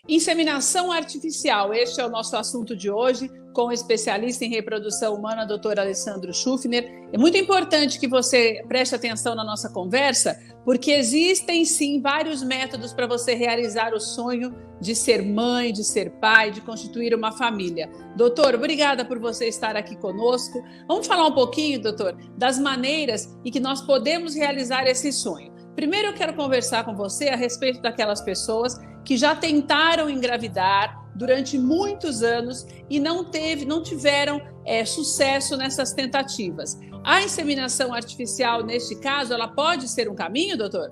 Inseminação artificial, este é o nosso assunto de hoje, com o especialista em reprodução humana, Dr. Alessandro Schuffner. É muito importante que você preste atenção na nossa conversa, porque existem sim vários métodos para você realizar o sonho de ser mãe, de ser pai, de constituir uma família. Doutor, obrigada por você estar aqui conosco. Vamos falar um pouquinho, doutor, das maneiras em que nós podemos realizar esse sonho. Primeiro eu quero conversar com você a respeito daquelas pessoas que já tentaram engravidar durante muitos anos e não tiveram sucesso nessas tentativas. A inseminação artificial, neste caso, ela pode ser um caminho, doutor?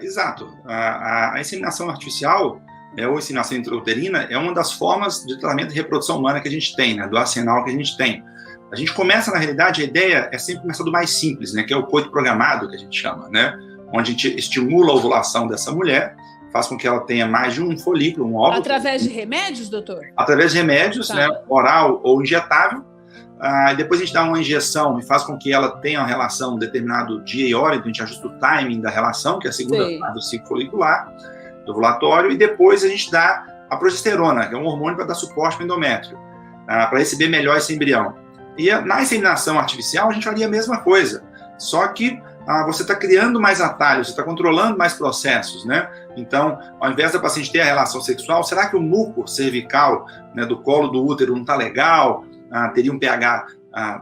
Exato. A inseminação artificial, ou inseminação intrauterina, é uma das formas de tratamento de reprodução humana que a gente tem, né, do arsenal que a gente tem. A gente começa, na realidade, a ideia é sempre começar do mais simples, né, que é o coito programado, que a gente chama, né, onde a gente estimula a ovulação dessa mulher, faz com que ela tenha mais de um folículo, um óvulo. Através de remédios, doutor? Através de remédios, né, oral ou injetável. Depois a gente dá uma injeção e faz com que ela tenha uma relação um determinado dia e hora, então a gente ajusta o timing da relação, que é a segunda fase do ciclo folicular, do ovulatório, e depois a gente dá a progesterona, que é um hormônio para dar suporte para o endométrio, para receber melhor esse embrião. E na inseminação artificial a gente faria a mesma coisa, só que você está criando mais atalhos, você está controlando mais processos, né? Então, ao invés da paciente ter a relação sexual, será que o muco cervical, né, do colo do útero não está legal? Teria um pH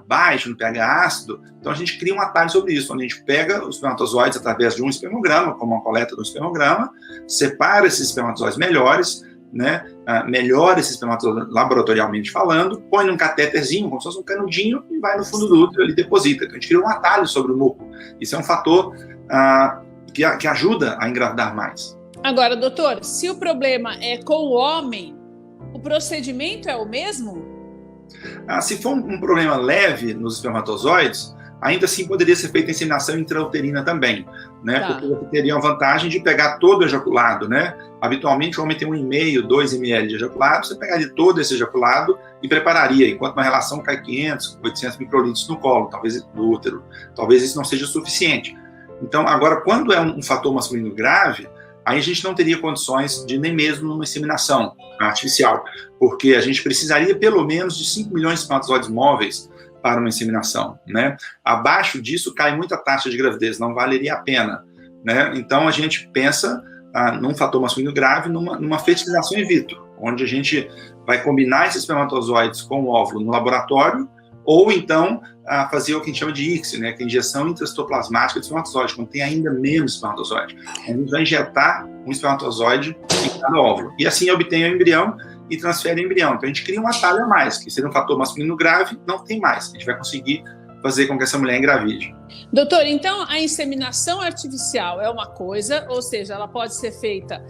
baixo, um pH ácido? Então, a gente cria um atalho sobre isso, onde a gente pega os espermatozoides através de um espermograma, como uma coleta do espermograma, separa esses espermatozoides melhores, né, melhora esse espermatozoide laboratorialmente falando, põe num catéterzinho, como se fosse um canudinho, e vai no fundo do útero e deposita. Então, a gente cria um atalho sobre o muco. Isso é um fator que ajuda a engravidar mais. Agora, doutor, se o problema é com o homem, o procedimento é o mesmo? Se for um problema leve nos espermatozoides, ainda assim poderia ser feita a inseminação intrauterina também, né? Porque você teria a vantagem de pegar todo o ejaculado, né? Habitualmente o homem tem 1,5, 2 ml de ejaculado, você pegaria todo esse ejaculado e prepararia, enquanto uma relação cai 500, 800 microlitros no colo, talvez do útero. Talvez isso não seja suficiente. Então, agora, quando é um fator masculino grave, aí a gente não teria condições de nem mesmo uma inseminação artificial, porque a gente precisaria pelo menos de 5 milhões de espermatozoides móveis para uma inseminação, né? Abaixo disso cai muita taxa de gravidez, não valeria a pena, né? Então a gente pensa num fator masculino grave, numa fertilização in vitro, onde a gente vai combinar esses espermatozoides com o óvulo no laboratório, ou então fazer o que a gente chama de ICSI, né? Que é a injeção intracitoplasmática de espermatozoide, quando tem ainda menos espermatozoide. A gente vai injetar um espermatozoide em cada óvulo, e assim obtém o embrião e transfere o embrião. Então a gente cria um atalho a mais, que seria um fator masculino grave, não tem mais. A gente vai conseguir fazer com que essa mulher engravide. Doutor, então a inseminação artificial é uma coisa, ou seja, ela pode ser feita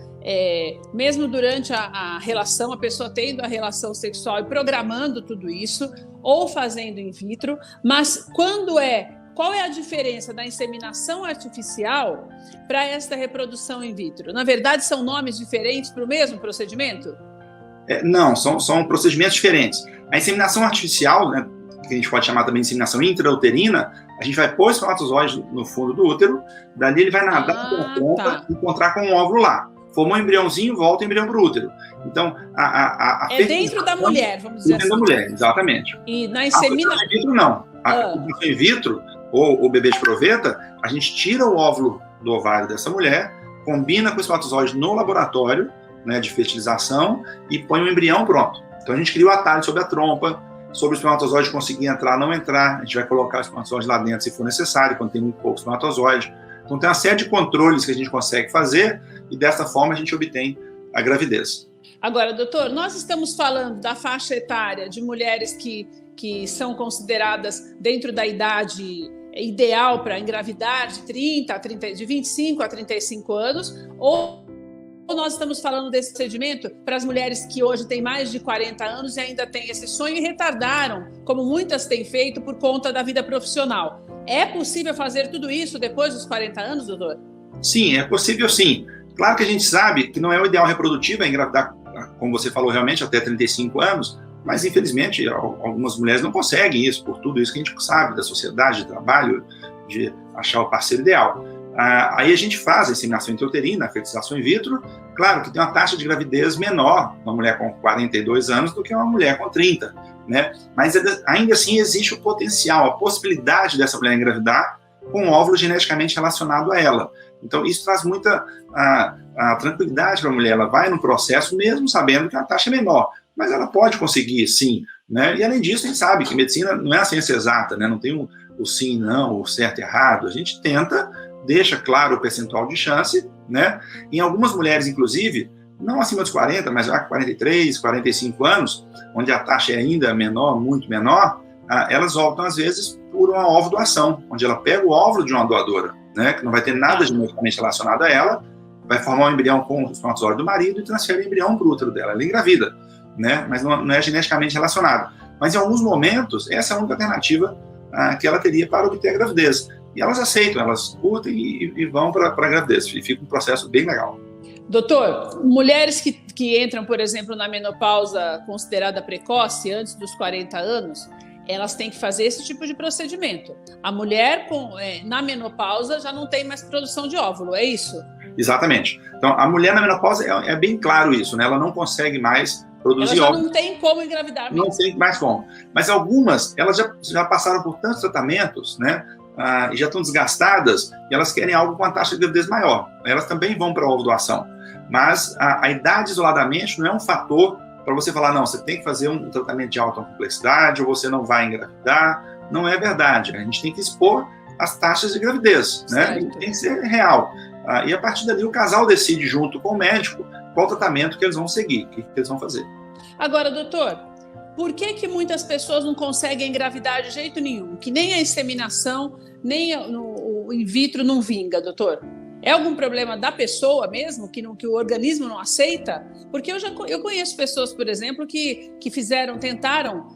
mesmo durante a relação, a pessoa tendo a relação sexual e programando tudo isso, ou fazendo in vitro, mas qual é a diferença da inseminação artificial para esta reprodução in vitro? Na verdade, são nomes diferentes para o mesmo procedimento? Não, são procedimentos diferentes. A inseminação artificial, né, que a gente pode chamar também de inseminação intrauterina, a gente vai pôr o espermatozoide no fundo do útero, dali ele vai nadar pela ponta e encontrar com um óvulo lá. Formou um embriãozinho, volta o embrião para o útero. Então, dentro da mulher, vamos dizer assim. Dentro da mulher, exatamente. E na inseminação... in vitro, não. A in vitro, ou o bebê de proveta, a gente tira o óvulo do ovário dessa mulher, combina com o espermatozoide no laboratório, né, de fertilização, e põe o embrião pronto. Então a gente cria o atalho sobre a trompa, sobre o espermatozoide conseguir entrar, não entrar, a gente vai colocar o espermatozoide lá dentro se for necessário, quando tem muito pouco espermatozoide. Então tem uma série de controles que a gente consegue fazer, e dessa forma a gente obtém a gravidez. Agora, doutor, nós estamos falando da faixa etária de mulheres que são consideradas dentro da idade ideal para engravidar, de 25 a 35 anos, ou nós estamos falando desse procedimento para as mulheres que hoje têm mais de 40 anos e ainda têm esse sonho e retardaram, como muitas têm feito por conta da vida profissional. É possível fazer tudo isso depois dos 40 anos, doutor? Sim, é possível sim. Claro que a gente sabe que não é o ideal reprodutivo engravidar, como você falou, realmente até 35 anos, mas infelizmente algumas mulheres não conseguem isso, por tudo isso que a gente sabe da sociedade, de trabalho, de achar o parceiro ideal. Aí a gente faz a inseminação intrauterina, a fertilização in vitro. Claro que tem uma taxa de gravidez menor uma mulher com 42 anos do que uma mulher com 30, né? Mas ainda assim existe o potencial, a possibilidade dessa mulher engravidar com um óvulo geneticamente relacionado a ela. Então isso traz muita a tranquilidade para a mulher. Ela vai no processo mesmo sabendo que a taxa é menor, mas ela pode conseguir sim, né? E além disso a gente sabe que medicina não é a ciência exata, né? Não tem o sim, não, o certo e errado. A gente tenta, deixa claro o percentual de chance, né? Em algumas mulheres, inclusive, não acima dos 40, mas já 43, 45 anos, onde a taxa é ainda menor, muito menor, elas optam, às vezes, por uma ovodoação, onde ela pega o óvulo de uma doadora, né? Que não vai ter nada geneticamente relacionado a ela, vai formar um embrião com o espermatozoide do marido e transfere o embrião para o útero dela. Ela engravida, né? Mas não é geneticamente relacionado. Mas, em alguns momentos, essa é a única alternativa que ela teria para obter a gravidez. E elas aceitam, elas curtem e vão para a gravidez. E fica um processo bem legal. Doutor, mulheres que entram, por exemplo, na menopausa considerada precoce, antes dos 40 anos, elas têm que fazer esse tipo de procedimento. A mulher na menopausa já não tem mais produção de óvulo, é isso? Exatamente. Então, a mulher na menopausa é bem claro isso, né? Ela não consegue mais produzir óvulo. Ela já não tem como engravidar mesmo. Não tem mais como. Mas algumas, elas já passaram por tantos tratamentos, né? E já estão desgastadas, e elas querem algo com a taxa de gravidez maior. Elas também vão para a ovodoação. Mas a idade isoladamente não é um fator para você falar, não, você tem que fazer um tratamento de alta complexidade, ou você não vai engravidar. Não é verdade. A gente tem que expor as taxas de gravidez, né? Tem que ser real. E a partir dali o casal decide junto com o médico qual tratamento que eles vão seguir, o que eles vão fazer. Agora, doutor, por que muitas pessoas não conseguem engravidar de jeito nenhum? Que nem a inseminação, nem o in vitro não vinga, doutor? É algum problema da pessoa mesmo, que o organismo não aceita? Porque eu conheço pessoas, por exemplo, que tentaram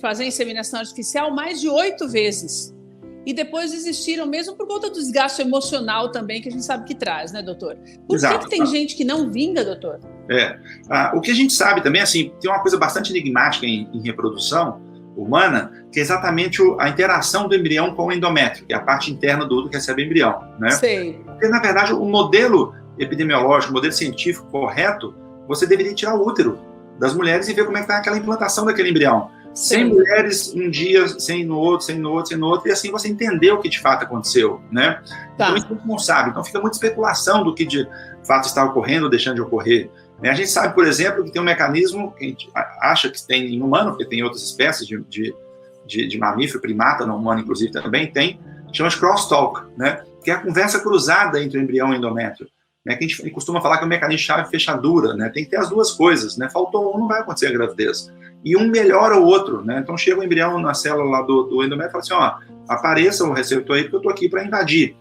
fazer inseminação artificial mais de 8 vezes. E depois desistiram, mesmo por conta do desgaste emocional também, que a gente sabe que traz, né, doutor? Por que tem gente que não vinga, doutor? O que a gente sabe também, assim, tem uma coisa bastante enigmática em reprodução humana, que é exatamente a interação do embrião com o endométrio, que é a parte interna do útero que recebe o embrião, né? Sei. Porque, na verdade, o modelo epidemiológico, o modelo científico correto, você deveria tirar o útero das mulheres e ver como é que está aquela implantação daquele embrião. 100 mulheres um dia, 100 no outro, 100 no outro, 100 no outro, e assim você entendeu o que de fato aconteceu, né? Então isso a gente não sabe, então fica muita especulação do que de fato está ocorrendo ou deixando de ocorrer. A gente sabe, por exemplo, que tem um mecanismo que a gente acha que tem em humano, porque tem outras espécies de mamífero, primata, não humano inclusive também tem, chama de crosstalk, né? Que é a conversa cruzada entre o embrião e o endométrio. Que a gente costuma falar que é um mecanismo de chave e fechadura, né? Tem que ter as duas coisas, né? Faltou um, não vai acontecer a gravidez. E um melhora o outro, né? Então chega o embrião na célula lá do endométrio e fala assim, apareça o receptor aí, porque eu estou aqui para invadir.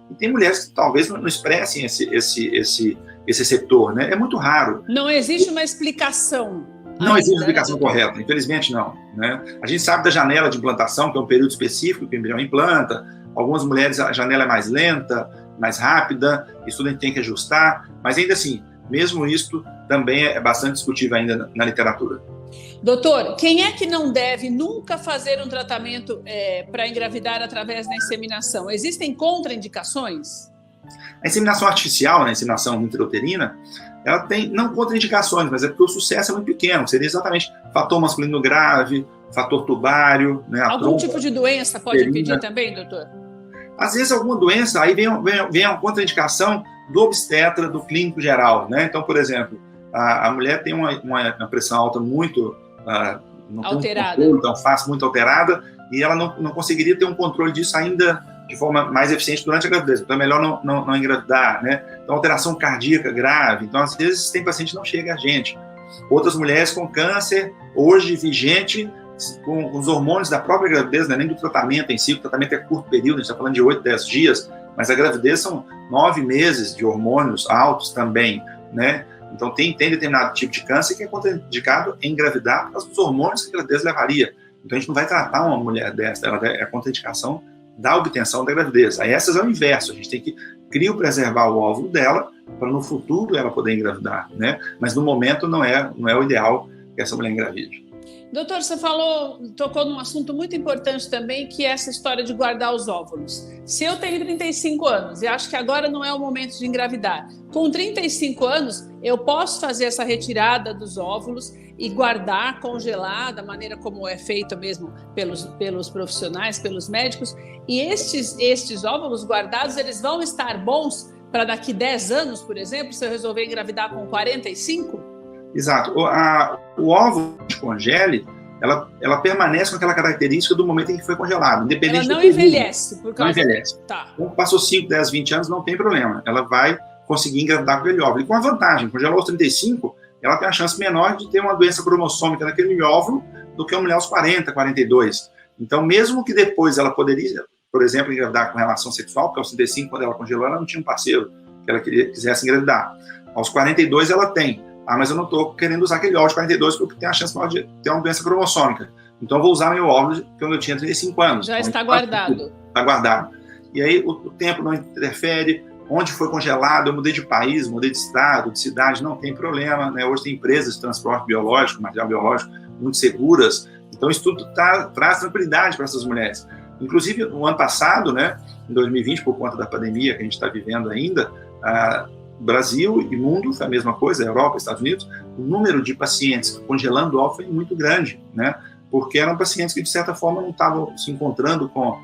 E tem mulheres que talvez não expressem esse receptor, né? É muito raro. Não existe uma explicação. Não existe explicação correta, infelizmente não, né? A gente sabe da janela de implantação, que é um período específico que o embrião implanta. Algumas mulheres a janela é mais lenta, mais rápida, isso a gente tem que ajustar, mas ainda assim, mesmo isso também é bastante discutível ainda na literatura. Doutor, quem é que não deve nunca fazer um tratamento para engravidar através da inseminação? Existem contraindicações? A inseminação artificial, a inseminação intrauterina, ela tem, não contraindicações, mas é porque o sucesso é muito pequeno, seria exatamente fator masculino grave, fator tubário, né? Algum tipo de doença pode impedir também, doutor? Às vezes alguma doença, aí vem a contraindicação do obstetra, do clínico geral, né? Então, por exemplo, a mulher tem uma pressão alta muito alterada, tem um controle tão fácil, muito alterada, e ela não conseguiria ter um controle disso ainda de forma mais eficiente durante a gravidez. Então é melhor não engravidar, né? Então alteração cardíaca grave. Então às vezes tem paciente que não chega a gente. Outras mulheres com câncer, hoje vigente, com os hormônios da própria gravidez, não é nem do tratamento em si, o tratamento é curto período, a gente está falando de 8, 10 dias, mas a gravidez são 9 meses de hormônios altos também, né? Então tem determinado tipo de câncer que é contraindicado em engravidar por causa dos hormônios que a gravidez levaria. Então a gente não vai tratar uma mulher dessa, ela é contraindicação da obtenção da gravidez. Aí essas é o inverso, a gente tem que criopreservar o óvulo dela para no futuro ela poder engravidar, né? Mas no momento não é o ideal que essa mulher engravide. Doutor, você tocou num assunto muito importante também, que é essa história de guardar os óvulos. Se eu tenho 35 anos e acho que agora não é o momento de engravidar, com 35 anos eu posso fazer essa retirada dos óvulos e guardar, congelar, da maneira como é feito mesmo pelos profissionais, pelos médicos, e estes óvulos guardados, eles vão estar bons para daqui 10 anos, por exemplo, se eu resolver engravidar com 45? Exato. O óvulo que congele, ela permanece com aquela característica do momento em que foi congelado, independente. Ela não envelhece. Não envelhece. Tá. Então, passou 5, 10, 20 anos, não tem problema. Ela vai conseguir engravidar com aquele óvulo. E com a vantagem, congelou aos 35, ela tem a chance menor de ter uma doença cromossômica naquele óvulo do que uma mulher aos 40, 42. Então, mesmo que depois ela poderia, por exemplo, engravidar com relação sexual, porque aos 35, quando ela congelou, ela não tinha um parceiro que ela quisesse engravidar. Aos 42, ela tem. Mas eu não estou querendo usar aquele óvulo de 42 porque tem a chance maior de ter uma doença cromossômica. Então, eu vou usar meu óvulo quando eu tinha 35 anos. Já está guardado. Está guardado. E aí, o tempo não interfere. Onde foi congelado, eu mudei de país, mudei de estado, de cidade, não tem problema. Né? Hoje tem empresas de transporte biológico, material biológico, muito seguras. Então, isso tudo traz tranquilidade para essas mulheres. Inclusive, no ano passado, né, em 2020, por conta da pandemia que a gente está vivendo ainda, Brasil e mundo foi a mesma coisa, Europa, Estados Unidos, o número de pacientes congelando óvulo foi muito grande, né? Porque eram pacientes que, de certa forma, não estavam se encontrando com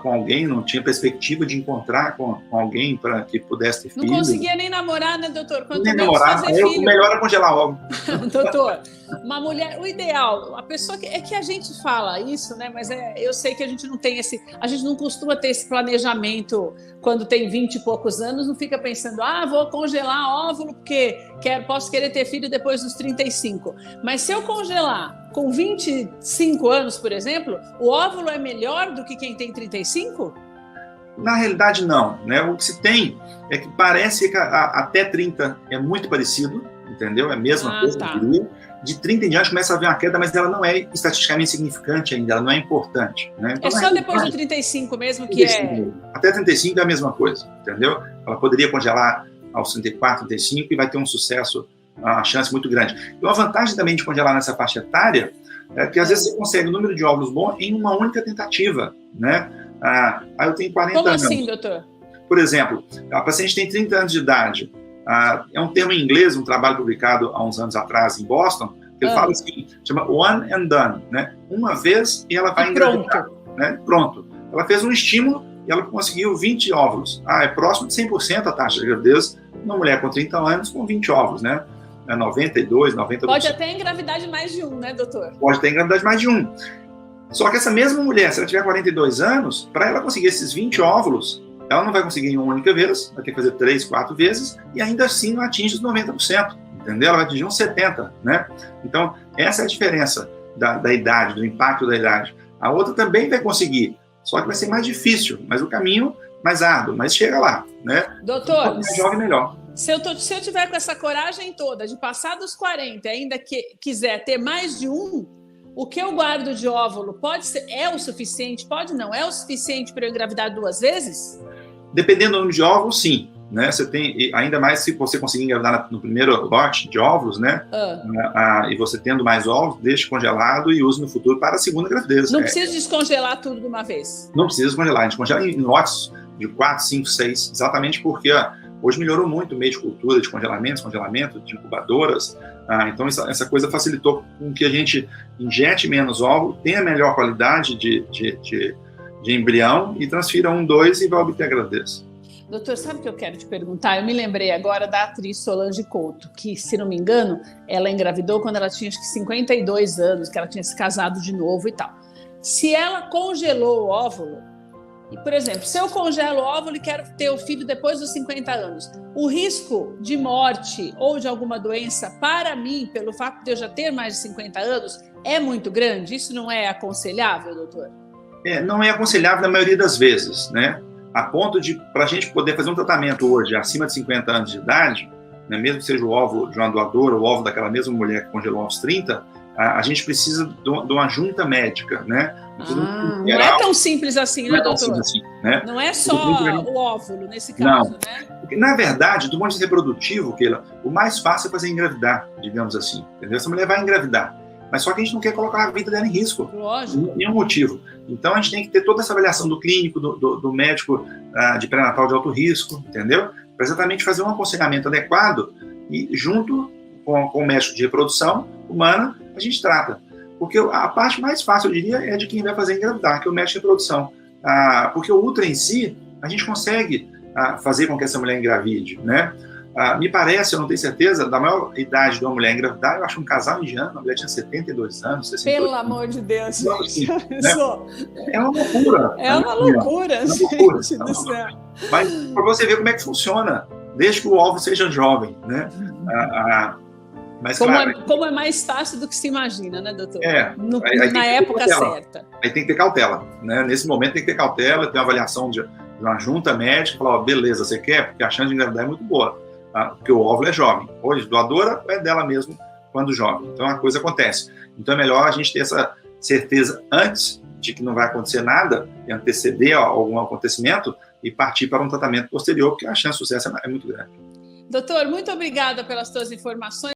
alguém, não tinha perspectiva de encontrar com alguém para que pudesse ter filho. Não conseguia nem namorar, né, doutor? Quanto nem namorar, o melhor é congelar óvulo. Doutor, uma mulher, o ideal, a pessoa é que a gente fala isso, né? Mas eu sei que a gente não tem a gente não costuma ter esse planejamento quando tem 20 e poucos anos, não fica pensando, vou congelar óvulo porque posso querer ter filho depois dos 35. Mas se eu congelar com 25 anos, por exemplo, o óvulo é melhor do que quem tem 35? Na realidade, não. Né? O que se tem é que parece que até 30 é muito parecido, entendeu? É a mesma coisa, eu diria. De 30 em diante começa a haver uma queda, mas ela não é estatisticamente significante ainda, ela não é importante. Né? Então, é só depois de 35 mesmo que 35, Até 35 é a mesma coisa, entendeu? Ela poderia congelar aos 34, 35 e vai ter um sucesso, uma chance muito grande. E uma vantagem também de congelar nessa faixa etária é que às vezes você consegue o número de óvulos bom em uma única tentativa, né? Aí eu tenho 40 anos. Como assim, doutor? Por exemplo, a paciente tem 30 anos de idade. É um termo em inglês, um trabalho publicado há uns anos atrás em Boston, que ele fala assim, chama one and done, né? Uma vez e ela vai engravidar. Né? Pronto. Ela fez um estímulo e ela conseguiu 20 óvulos. É próximo de 100% a taxa de gravidez numa mulher com 30 anos com 20 óvulos, né? 92, 90%. Pode até engravidar de mais de um, né, doutor? Pode até engravidar de mais de um. Só que essa mesma mulher, se ela tiver 42 anos, para ela conseguir esses 20 óvulos, ela não vai conseguir em uma única vez, vai ter que fazer 3, 4 vezes, e ainda assim não atinge os 90%, entendeu? Ela vai atingir uns 70%, né? Então, essa é a diferença da idade, do impacto da idade. A outra também vai conseguir, só que vai ser mais difícil, mas o caminho mais árduo, mas chega lá, né? Doutor, quanto mais jovem, melhor. Se eu tiver com essa coragem toda de passar dos 40 e ainda quiser ter mais de um, o que eu guardo de óvulo é o suficiente? Pode não? É o suficiente para eu engravidar 2 vezes? Dependendo do número de óvulos, sim. Né? Você tem, ainda mais se você conseguir engravidar no primeiro lote de óvulos, né? E você tendo mais óvulos, deixe congelado e use no futuro para a segunda gravidez. Não precisa descongelar tudo de uma vez? Não precisa descongelar. A gente congela em lotes de 4, 5, 6, exatamente porque hoje melhorou muito o meio de cultura, de descongelamento, de incubadoras. Então, essa coisa facilitou com que a gente injete menos óvulo, tenha melhor qualidade de embrião e transfira 1, 2 e vai obter a gravidez. Doutor, sabe o que eu quero te perguntar? Eu me lembrei agora da atriz Solange Couto, que, se não me engano, ela engravidou quando ela tinha acho que 52 anos, que ela tinha se casado de novo e tal. Se ela congelou o óvulo, e, por exemplo, se eu congelo o óvulo e quero ter o filho depois dos 50 anos, o risco de morte ou de alguma doença para mim, pelo fato de eu já ter mais de 50 anos, é muito grande? Isso não é aconselhável, doutor? Não é aconselhável na maioria das vezes, né? A ponto de, para a gente poder fazer um tratamento hoje acima de 50 anos de idade, né, mesmo que seja o óvulo de uma doadora ou o óvulo daquela mesma mulher que congelou aos 30, a gente precisa de uma junta médica, né? Não é tão simples assim, né, doutor? Assim, né? Não é só o óvulo nesse caso, né? Porque, na verdade, do ponto de vista reprodutivo, Keila, o mais fácil é fazer engravidar, digamos assim, entendeu? Essa mulher vai engravidar. Mas só que a gente não quer colocar a vida dela em risco. Lógico. Nenhum motivo. Então, a gente tem que ter toda essa avaliação do clínico, do médico de pré-natal de alto risco, entendeu? Para exatamente fazer um aconselhamento adequado e, junto com o médico de reprodução humana, a gente trata. Porque a parte mais fácil, eu diria, é de quem vai fazer engravidar, que é o médico de reprodução. Porque o útero em si, a gente consegue fazer com que essa mulher engravide, né? Me parece, eu não tenho certeza, da maior idade de uma mulher engravidar, eu acho um casal indiano, a mulher tinha 72 anos, 62 Pelo amor de Deus, gente. É uma loucura. É uma loucura, gente do céu. Mas para você ver como é que funciona, desde que o óvulo seja jovem, né? Mas, como é mais fácil do que se imagina, né, doutor? Na época certa. Aí tem que ter cautela, né? Nesse momento tem que ter cautela, tem uma avaliação de uma junta médica, falar, beleza, você quer? Porque a chance de engravidar é muito boa, porque o óvulo é jovem. Hoje, doadora é dela mesmo quando jovem. Então a coisa acontece. Então é melhor a gente ter essa certeza antes de que não vai acontecer nada, e anteceder algum acontecimento e partir para um tratamento posterior, porque a chance de sucesso é muito grande. Doutor, muito obrigada pelas suas informações.